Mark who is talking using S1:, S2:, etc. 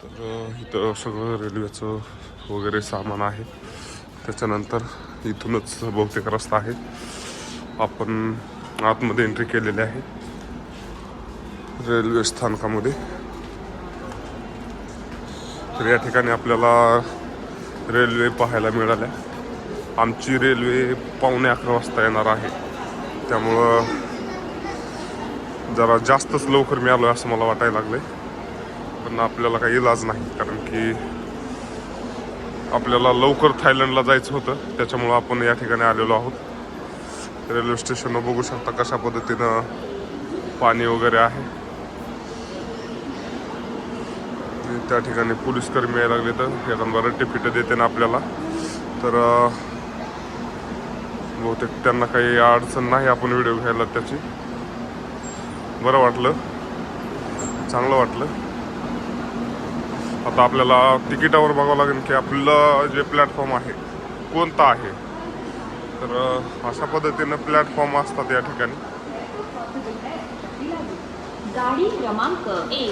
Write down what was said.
S1: तर इथं सगळं रेल्वेचं वगैरे सामान आहे. त्याच्यानंतर इथूनच बहुतेक रस्ता आहे. आपण आतमध्ये एंट्री केलेली आहे रेल्वे स्थानकामध्ये. तर या ठिकाणी आपल्याला रेल्वे पाहायला मिळाल्या. आमची रेल्वे 11:15 वाजता येणार आहे, त्यामुळं जरा जास्तच लवकर मी आलो असं मला वाटायला लागलं आहे. पण आपल्याला काही इलाज नाही, कारण की आपल्याला लवकर थायलंडला जायचं होतं, त्याच्यामुळं आपण या ठिकाणी आलेलो आहोत. रेल्वे स्टेशनवर बघू शकता कशा पद्धतीनं पाणी वगैरे आहे. त्या ठिकाणी पोलीस कर्मी यायला लागले, तर एखादा रट्टे फिटे देते ना आपल्याला, तर बहुतेक त्यांना काही अडचण नाही आपण व्हिडिओ घ्यायला त्याची. बरं वाटलं, चांगलं वाटलं. आता आपल्याला तिकिटावर बघावं लागेल की आपलं जे प्लॅटफॉर्म आहे कोणता आहे. तर अशा पद्धतीनं प्लॅटफॉर्म असतात या ठिकाणी.
S2: गाडी क्रमांक 1